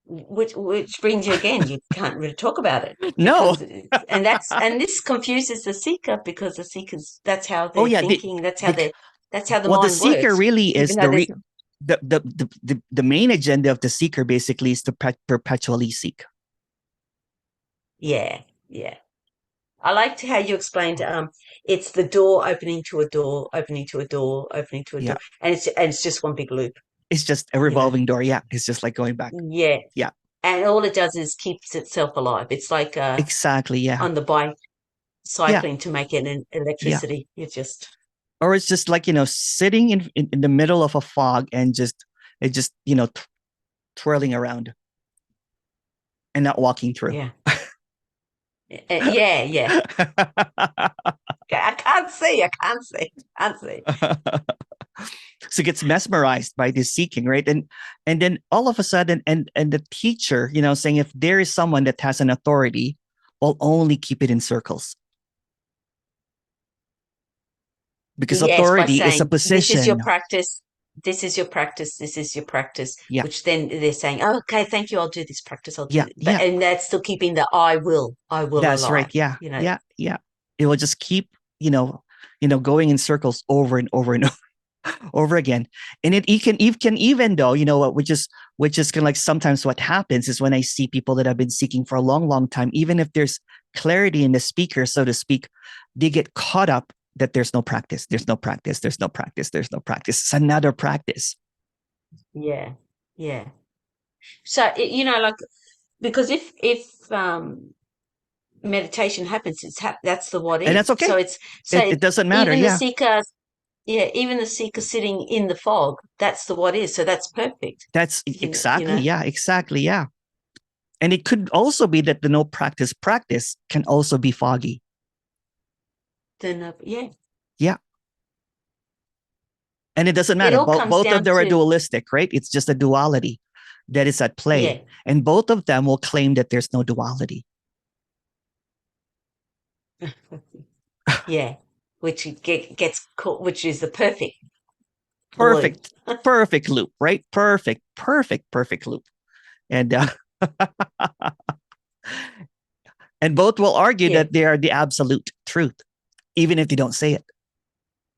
Which brings you again, you can't really talk about it No. because and this confuses the seeker because the seekers, that's how Oh they're yeah. thinking, The that's how the well, the mind seeker works, really even is though there's the main agenda of the seeker basically is to perpetually seek. Yeah, yeah. I liked how you explained it's the door opening to a door, opening to a door, opening to a Yeah. door, and it's just one big loop, It's just a you know. revolving door. Yeah. It's just like going back. Yeah. Yeah. And all it does is keeps itself alive. It's like Exactly. Yeah. on the bike Yeah. cycling to make it an Yeah. electricity. You just Or it's just like, sitting in the middle of a fog and just, twirling around and not walking through. yeah. Yeah, yeah. I can't see. I can't see. I can't see. So gets mesmerized by this seeking, right? And then all of a sudden, and the teacher, saying if there is someone that has an authority, will only keep it in circles. Because Yes, by authority is a saying this is your position. practice, this is your practice, this is your practice, Yeah. which then they're saying, oh, okay, thank you, I'll do this practice, I'll do Yeah. it. But Yeah. and that's still keeping the I will That's right. alive, Yeah. you know. Yeah. Yeah. It will just keep, going in circles over and over and over again. And it can even though, what, which is kind of like sometimes what happens is when I see people that have been seeking for a long, long time, even if there's clarity in the speaker, so to speak, they get caught up that there's no practice, there's no practice, there's no practice, there's no practice. It's another practice. Yeah, yeah. So like because if meditation happens, that's the what And that's is. So okay. it's It doesn't matter. even the Yeah. seeker, yeah, even the seeker sitting in the fog, that's the what is. So that's perfect. That's You exactly. know, Yeah. Exactly. Yeah. And it could also be that the no practice can also be foggy. then yeah, Yeah. And it doesn't it matter. all Both comes both of down them are to dualistic, right? It's just a duality that is at play. yeah. And both of them will claim that there's no duality. Yeah, which gets caught, which is the perfect blue. Perfect, perfect loop, right? Perfect loop. And and both will argue Yeah, that they are the absolute truth, even if they don't say it.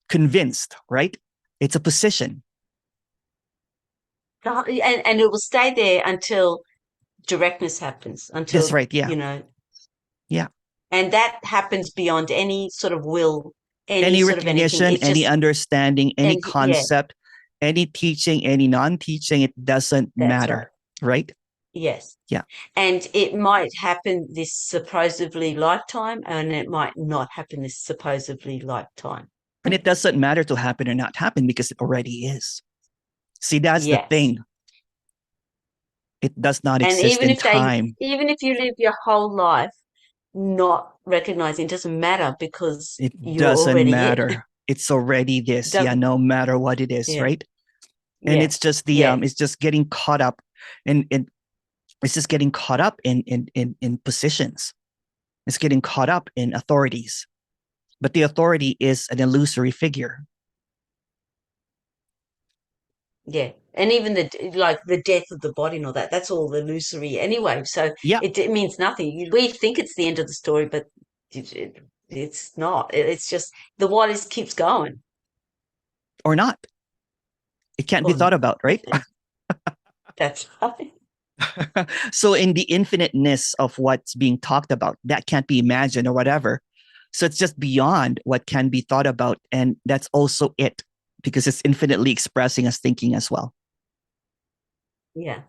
Convinced, right? It's a position. and it will stay there until directness happens, That's until right. Yeah. Yeah. and that happens beyond any sort of will, any Any sort of anything. recognition, It's any just understanding, any and yeah, concept, any teaching, any non-teaching, it doesn't that's right. matter, right? Yes. Yeah. And it might happen this supposedly lifetime, and it might not happen this supposedly lifetime. And it doesn't matter to happen or not happen because it already is. See, that's the Yes. thing. It does not And exist in time. even if you live your whole life not recognizing, it doesn't matter because It you're doesn't already it. matter. It's already It this. Yeah, doesn't, no matter what it is, yeah, right? And yeah, yeah, it's just getting caught up in it's just getting caught up in positions. It's getting caught up in authorities. But the authority is an illusory figure. yeah. And even like the death of the body and all that, that's all illusory anyway. So Yeah, it means nothing. We think it's the end of the story, but it's not. It's just the what is keeps going. or not. It can't be Or thought about, right? that's right. So in the infiniteness of what's being talked about, that can't be imagined or whatever. So it's just beyond what can be thought about. And that's also it, because it's infinitely expressing as thinking as well. Yeah,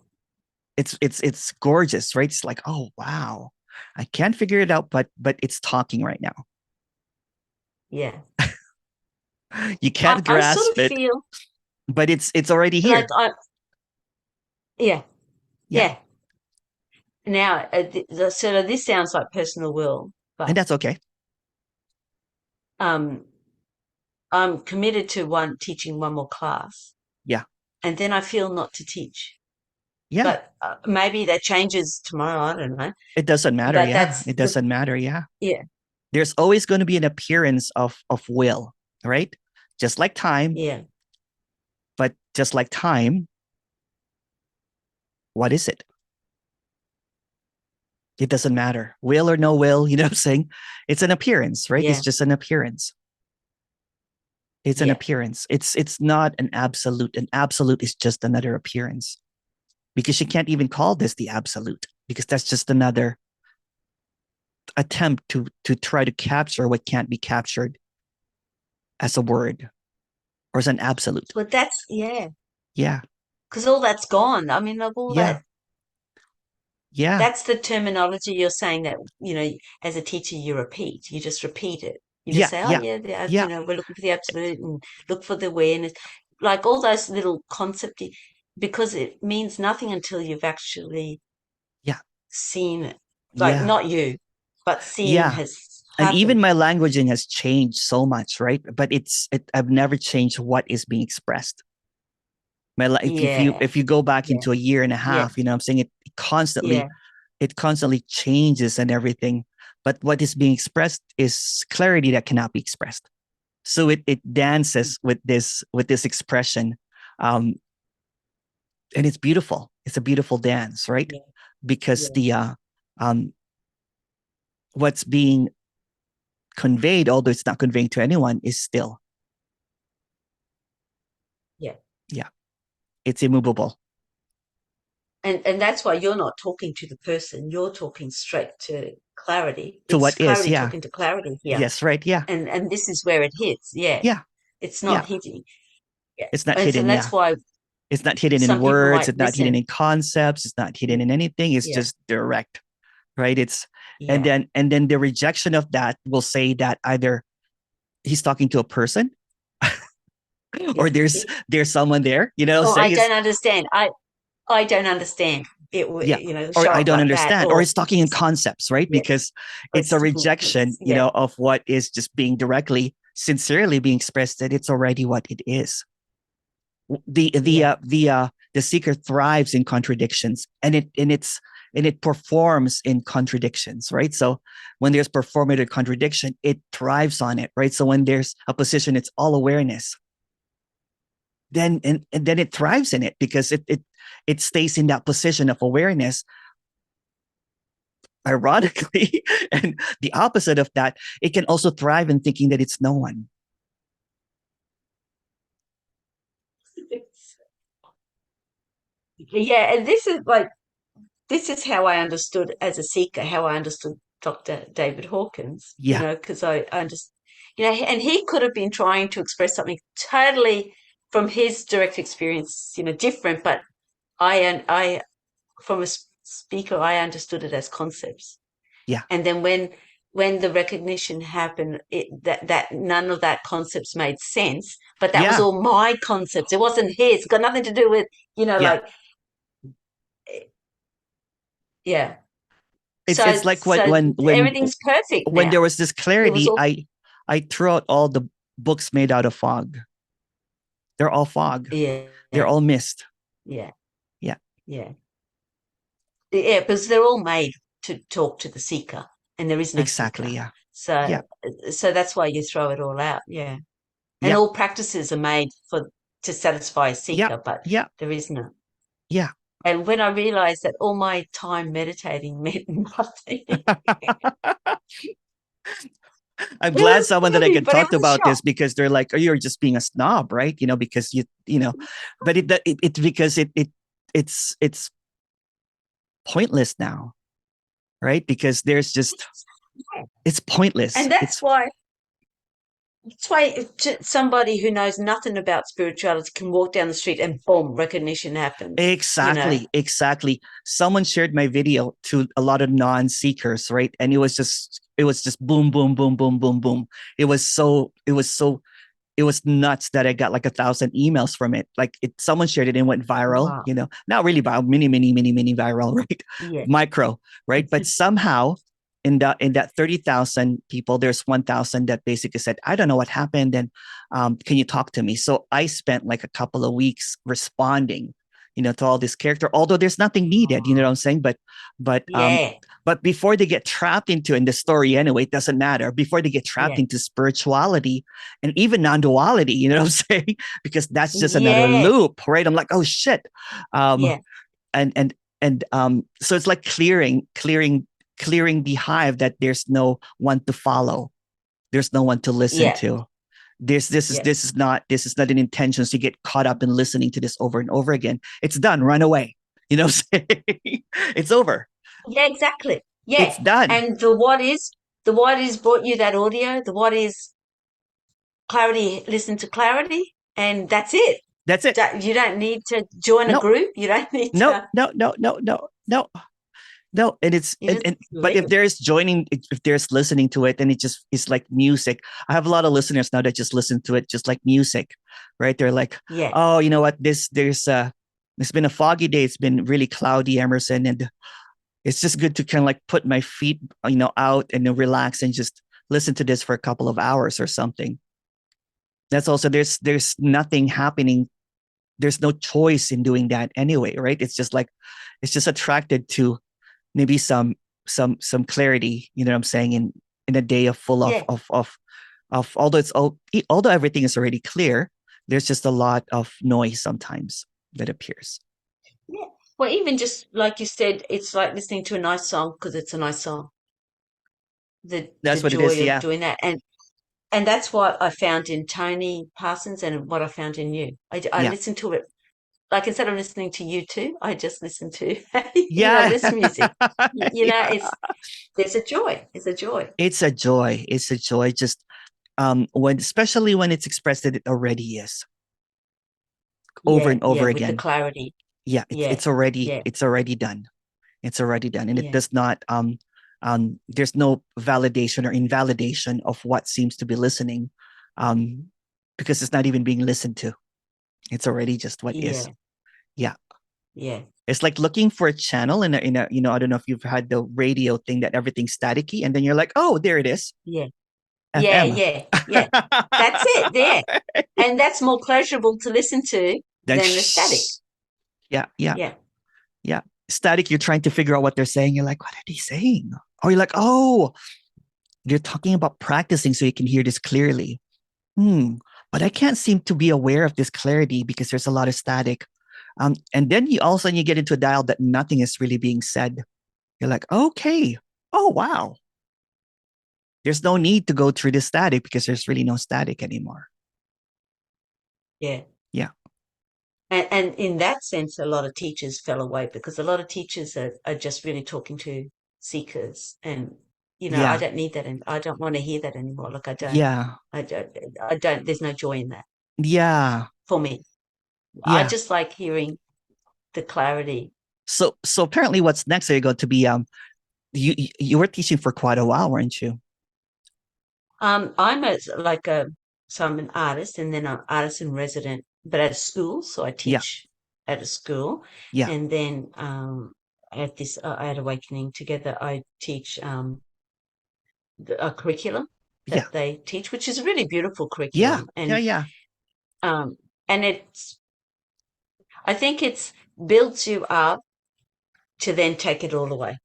It's gorgeous, right? It's like, oh wow. I can't figure it out, but it's talking right now. yeah. You can't I sort grasp of it, feel but it's already like here. yeah, Yeah. yeah. Now, so this sounds like personal will, And but that's okay. um, I'm committed to teaching one more class, Yeah. and then I feel not to teach. Yeah. But maybe that changes tomorrow. I don't know. It doesn't matter. But Yeah. that's It the doesn't matter. Yeah. yeah, There's always going to be an appearance of will, right? Just like time, yeah, but just like time, what is it? It doesn't matter. Will or no will, you know what I'm saying? It's an appearance, right? It's yeah, just an appearance. It's an Yeah. appearance. It's not an absolute. An absolute is just another appearance, because you can't even call this the absolute, because that's just another attempt to try to capture what can't be captured as a word or as an absolute. But that's, yeah, Yeah. because all that's gone. I mean, like all Yeah. that, Yeah. that's the terminology you're saying that, as a teacher, you repeat. You just repeat it. You just Yeah. say, oh, Yeah. yeah, Yeah. we're looking for the absolute and look for the awareness. Like all those little concepts, because it means nothing until you've actually Yeah. seen it. Like Yeah. not you, but seeing Yeah. has And even happened. my languaging has changed so much, right? But I've never changed what is being expressed. Yeah, If you go back yeah, into a year and a yeah, half, I'm saying yeah, it constantly changes and everything. But what is being expressed is clarity that cannot be expressed. So it dances with this expression, um, and it's beautiful. It's a beautiful dance, right? yeah, Because yeah, um, what's being conveyed, although it's not conveying to anyone, is still, yeah. yeah, it's immovable. And that's why you're not talking to the person. You're talking straight to clarity. To It's what is, clarity yeah, talking to clarity here. yes, right, yeah, And this is where it hits. Yeah. yeah, It's yeah. not hitting. Yeah. It's not And so hidden, yeah. that's why It's not hidden in some people words. might It's not hidden listen. in concepts. It's not hidden in anything. It's Yeah. just direct, right? It's Yeah. and then the rejection of that will say that either he's talking to a person or Yeah. there's someone there, Oh, I saying it's don't understand. I don't understand. It would, yeah, or show I up don't like that, understand, or or he's talking in concepts, right? yeah, Because or it's a it's talking rejection, yeah, of what is just being directly, sincerely being expressed, that it's already what it is. yeah, The seeker thrives in contradictions, and it performs in contradictions, right? So when there's performative contradiction, it thrives on it, right? So when there's a position, it's all awareness, and then it thrives in it, because it stays in that position of awareness, ironically. And the opposite of that, it can also thrive in thinking that it's no one. yeah. And this is how I understood as a seeker, how I understood Dr. David Hawkins, Yeah. because I understand, and he could have been trying to express something totally from his direct experience, different, but I, from a speaker, I understood it as concepts. Yeah. And then when the recognition happened, that none of that concepts made sense, but that was Yeah. all my concepts. It wasn't his. It got nothing to do with, Yeah. like, yeah. It's So like what everything's perfect when now. there was this It was clarity, all I threw out all the books made out of fog. They're all fog. yeah, They're all mist. yeah, Yeah. yeah, yeah. Because they're all made to talk to the seeker, and there is no Exactly. seeker. Yeah. So Yeah. that's why you throw it all out. Yeah, and Yeah. all practices are made to satisfy a Yeah. seeker, but Yeah. there is no. Yeah. And when I realized that all my time meditating meant nothing, it I'm glad was someone that I funny, could but it talk to was a about shock. this, because they're like, oh, you're just being a snob, right? Because but it's because it's pointless now, right? Because there's just Yeah. it's pointless. And It's that's why somebody who knows nothing about spirituality can walk down the street and boom, recognition happens. exactly. Someone shared my video to a lot of non-seekers, right? And it was just boom, boom, boom, boom, boom, boom. It was nuts that I got like 1,000 emails from it. Like someone shared it and went viral, Wow. not really viral, mini viral, right? Yeah. Micro, right? But somehow in that 30,000 people, there's 1,000 that basically said, I don't know what happened. And can you talk to me? So I spent like a couple of weeks responding, to all this character, although there's nothing needed, you know what I'm saying? But Yeah. but before they get trapped into in the story anyway, it doesn't matter. Before they get trapped Yeah. into spirituality and even non-duality, you know what I'm saying? Because that's just another Yeah. loop, right? I'm like, oh shit. Um, Yeah. and so it's like clearing the hive, that there's no one to follow. There's no one to listen Yeah. to. Yeah. This is not an intention to get caught up in listening to this over and over again. It's done. Run away. You know, it's over. Yeah, exactly. It's Yeah. done. And the what is brought you that audio. The what is clarity, listen to clarity, and that's it. That's it. You don't need to join a No, group. You don't need no, to, no, no, no, no, no, no. And it's you just and but if live. there's joining, if there's listening to it, then it just is like music. I have a lot of listeners now that just listen to it just like music, right? They're like, Yeah. oh, you know what? It's been a foggy day. It's been really cloudy, Emerson, and it's just good to kind of like put my feet, out and then relax and just listen to this for a couple of hours or something. That's also there's nothing happening. There's no choice in doing that anyway, right? It's just like it's just attracted to maybe some clarity, you know what I'm saying, in a day of full Yeah. of although everything is already clear, there's just a lot of noise sometimes that appears. Yeah. Well, even just like you said, it's like listening to a nice song because it's a nice song. The That's what it is. joy of Yeah. doing that, and that's what I found in Tony Parsons and what I found in you. I Yeah. listened to it like instead of listening to you two, I just listen to Yeah. this music. Yeah. It's there's a joy. It's a joy. It's a joy. It's a joy. Just when especially when it's expressed that it already is over Yeah, and over yeah, with the again. clarity. Yeah, Yeah, yeah, it's already done. It's already done. And it yeah, does not there's no validation or invalidation of what seems to be listening. Um because it's not even being listened to. It's already just what is. yeah, Yeah. yeah, It's like looking for a channel in a I don't know if you've had the radio thing that everything's staticky and then you're like, oh, there it is. yeah, yeah, FM. yeah, yeah. That's it. Yeah, and that's more pleasurable to listen to Then than the static. shh. Yeah, yeah, Yeah, yeah. Static, you're trying to figure out what they're saying. You're like, what are they saying? Or you're like, oh, you're talking about practicing so you can hear this clearly. But I can't seem to be aware of this clarity because there's a lot of static. And then you all of a sudden you get into a dial that nothing is really being said. You're like, okay, oh wow. There's no need to go through the static because there's really no static anymore. yeah. Yeah, And in that sense, a lot of teachers fell away because a lot of teachers are just really talking to seekers. And, I yeah, don't need that. And I don't want to hear that anymore. Like, yeah, I don't, I don't, there's no joy in that yeah, for me. I yeah. just like hearing the clarity. So apparently, what's next? Are you going to be you were teaching for quite a while, weren't you? I'm so I'm an artist and then I'm artist in resident, but at a school. So I Yeah, teach at a school. yeah, And then, at this, at Awakening Together, I teach, a curriculum yeah, that they teach, which is a really beautiful yeah, curriculum. yeah, yeah, Um, and I think it's builds you up to then take it all away.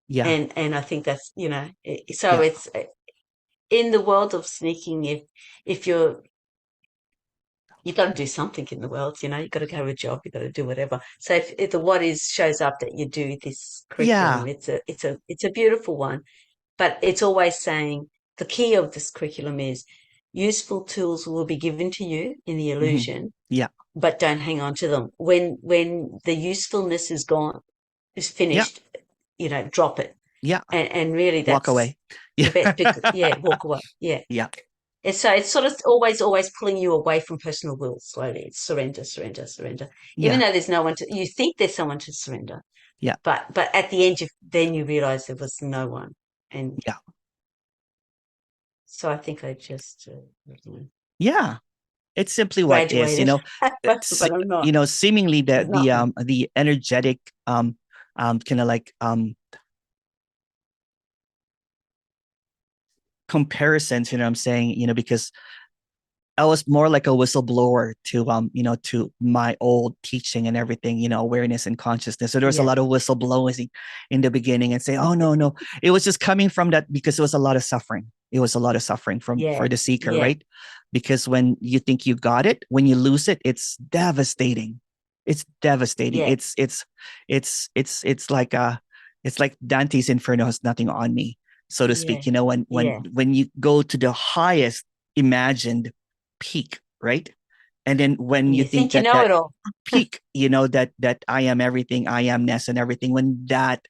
yeah, And I think that's, so yeah, it's in the world of sneaking, if you've got to do something in the world, you've got to have a job, you've got to do whatever. So if the what is shows up that you do this yeah. curriculum, it's a beautiful one. But it's always saying the key of this curriculum is useful tools will be given to you in the Hmm. illusion, Yeah, but don't hang on to them. When the usefulness is gone, is yeah, finished, drop it. yeah. And really Walk that's away. the Yeah, best because yeah, walk away. Yeah. yeah, And so it's sort of always pulling you away from personal will slowly. It's surrender, surrender, surrender. Even yeah, though there's no one you think there's someone to surrender, yeah, but at the end, then you realize there was no one. And yeah, so I think I just yeah. It's simply what is, graduated, but it's, I'm not. seemingly There's nothing. the energetic kind of like comparisons, what I'm saying, because I was more like a whistleblower to to my old teaching and everything, awareness and consciousness. So there was a Yeah, lot of whistleblowing in the beginning and say, oh no, no. It was just coming from that because it was a lot of suffering. It was a lot of suffering yeah, for the seeker, yeah, right? Because when you think you got it, when you lose it, it's devastating. It's devastating. yeah, It's like it's like Dante's Inferno has nothing on me, so to yeah, speak. When yeah, when you go to the highest imagined peak, right? And then when And you you think think you that know that it all. peak, that I am everything, I amness and everything, when that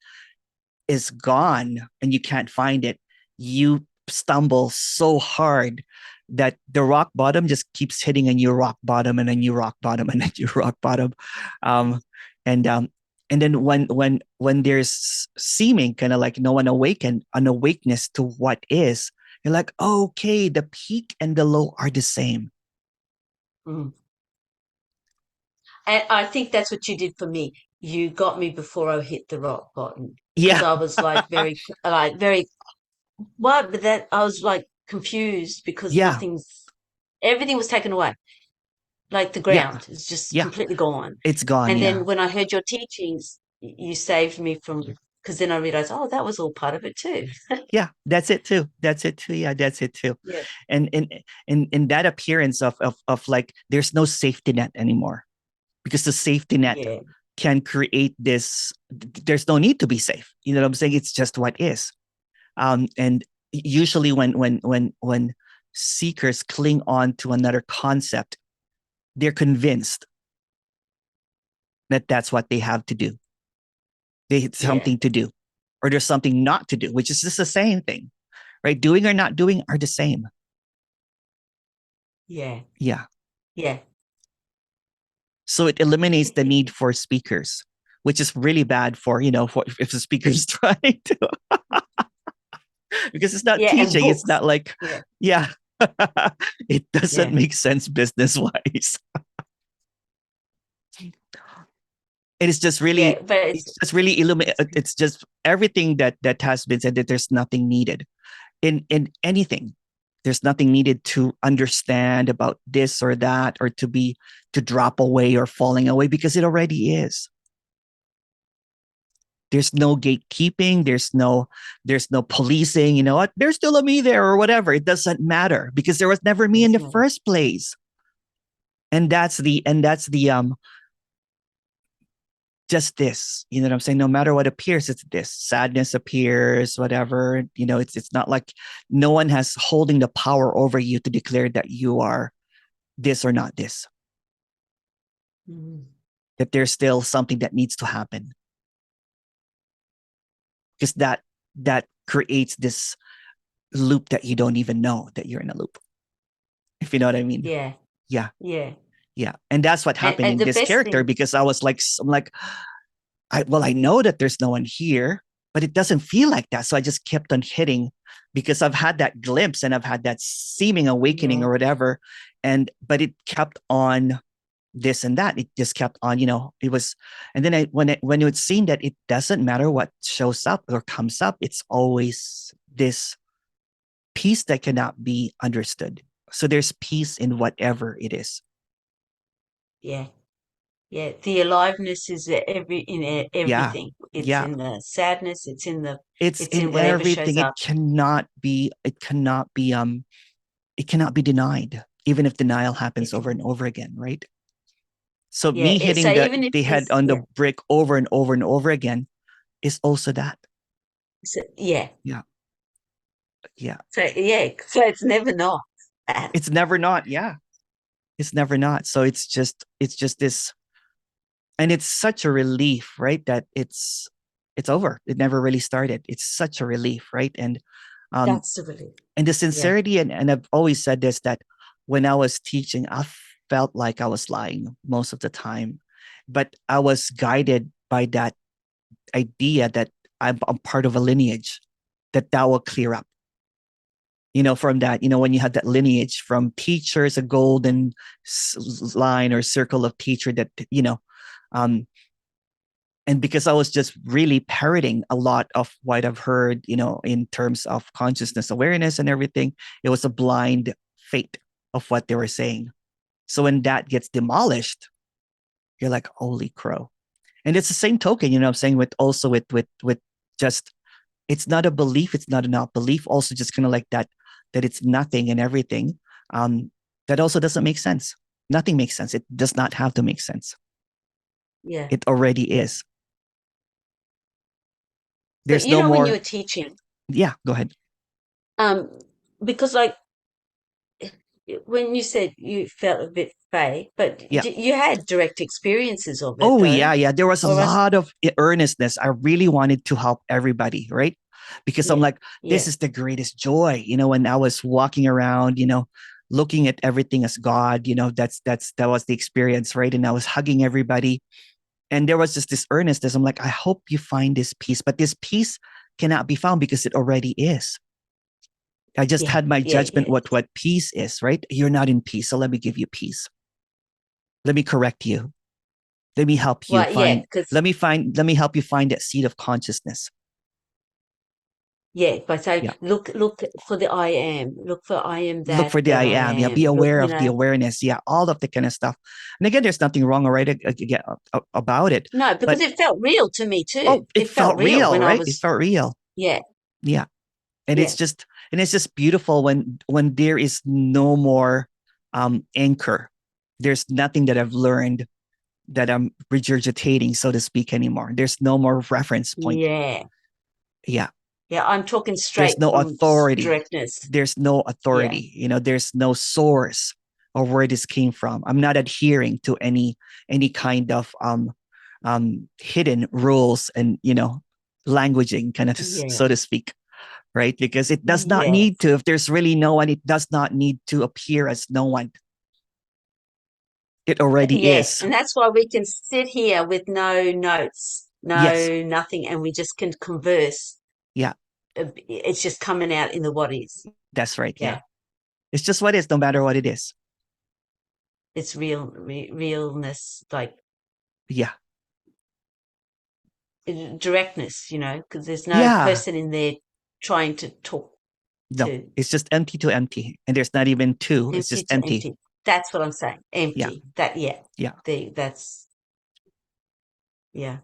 is gone and you can't find it, you stumble so hard that the rock bottom just keeps hitting a new rock bottom and a new rock bottom and a new rock bottom. Um, and and then when there's seeming kind of like no one awakened, an awakeness to what is, you're like, oh, okay, the peak and the low are the same. Mm. And I think that's what you did for me. You got me before I hit the rock bottom because Yeah, I was very what? But that I was like confused because yeah, everything was taken away. Like the yeah, ground is just yeah. completely gone. It's gone. And Yeah. then when I heard your teachings, you saved me from, because then I realized, oh, that was all part of it too. Yeah, that's it too. That's it too. Yeah, that's it too. Yeah. And in that appearance of like there's no safety net anymore because the safety net Yeah. can create this. There's no need to be safe. You know what I'm saying? It's just what is. And usually when seekers cling on to another concept, they're convinced that that's what they have to do. They have Yeah. something to do, or there's something not to do, which is just the same thing, right? Doing or not doing are the same. Yeah. Yeah. Yeah. So it eliminates the need for speakers, which is really bad for, for if the speaker is trying to, because it's not Yeah. And teaching. It's books. not like, Yeah. yeah, it doesn't Yeah. make sense business wise. It is just Yeah. really, But it's just really illuminate. It's just everything that has been said, that there's nothing needed in anything. There's nothing needed to understand about this or that, or to drop away or falling away, because it already is. There's no gatekeeping. There's no policing. You know what? There's still a me there or whatever. It doesn't matter because there was never me in it's the not, first place. And that's the just this. You know what I'm saying? No matter what appears, it's this. Sadness appears, whatever. It's not like no one has holding the power over you to declare that you are this or not this. mm, That there's still something that needs to happen, because that creates this loop that you don't even know that you're in a loop, if you know what I mean. yeah. Yeah, Yeah. yeah. And that's what happened And in the this best character, thing, because I'm like, I know that there's no one here, but it doesn't feel like that. So I just kept on hitting, because I've had that glimpse and I've had that seeming awakening yeah. or whatever. But it kept on this and that. It just kept on, it was. And then when it was seen that it doesn't matter what shows up or comes up, it's always this peace that cannot be understood. So there's peace in whatever it is. Yeah. Yeah, the aliveness is Yeah. everything. It's Yeah. in the sadness. It's It's in in whatever everything. shows It up. cannot be, it cannot be denied, even if denial happens It over can, and over again, right? So yeah. me So hitting even if the head there's on the yeah, brick over and over and over again is also that. yeah. Yeah. Yeah. So yeah, so it's never not that. It's never not. Yeah. It's never not. So it's just this, and it's such a relief, right? That it's over. It never really started. It's such a relief, right? Um That's the relief. and the Yeah, sincerity, and I've always said this, that when I was teaching, I felt like I was lying most of the time, but I was guided by that idea that I'm part of a lineage that will clear up. From that, when you have that lineage from teachers, a golden line or circle of teacher that, um, and because I was just really parroting a lot of what I've heard, in terms of consciousness awareness and everything, it was a blind faith of what they were saying. So when that gets demolished, you're like, holy crow. And it's the same token, I'm saying, with just, it's not a belief, it's not a not belief, also just kind of like that it's nothing and everything. That also doesn't make sense. Nothing makes sense. It does not have to make sense. yeah, It already yeah. is. But There's no when you more. were teaching, Yeah, go ahead. um, because like when you said you felt a bit fake, but Yeah. you had direct experiences of it Oh though, yeah, yeah. There was a or was lot of earnestness. I really wanted to help everybody, right? Because I'm yeah, like, this yeah, is the greatest joy. When I was walking around, looking at everything as God, that was the experience, right? And I was hugging everybody. And there was just this earnestness. I'm like, I hope you find this peace, but this peace cannot be found because it already is. I just yeah, had my yeah, judgment yeah, what peace is, right? You're not in peace, so let me give you peace. Let me correct you. Let me help you well, yeah, find. because Let me help you find that seat of consciousness. yeah, by saying Yeah. look for the I am, look for I am Look that for the that I I am. Yeah. Be am. Look, aware of the awareness. Yeah. All of the kind of stuff. And again, there's nothing wrong or right about it. no, because But it felt real to me too. oh, it It felt felt real real, when I right? It was, felt real. yeah, Yeah. And yeah, it's just beautiful when there is no more anchor. There's nothing that I've learned that I'm regurgitating, so to speak, anymore. There's no more reference point. yeah, Yeah. yeah. I'm talking There's straight no from authority. directness. There's no Yeah, authority. There's no source of where this came from. I'm not adhering to any kind of hidden rules and languaging, kind of, yeah, so to speak, right? Because it does not yeah, need to. If there's really no one, it does not need to appear as no one. It already yeah. is. And that's why we can sit here with no notes, Yes. no nothing, and we just can converse. Yeah. It's just coming out in the what is. That's right. Yeah. Yeah, It's just what is, no matter what it is. it's realness, like Yeah. directness, because there's no Yeah. person in there trying to talk No, to it's just empty to empty. And there's not even two. It's empty just to empty. empty. That's what I'm saying. Yeah. Empty. That, yeah. Yeah. That's, yeah.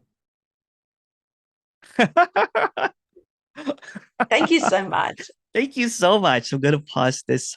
Thank you so much. Thank you so much. I'm going to pause this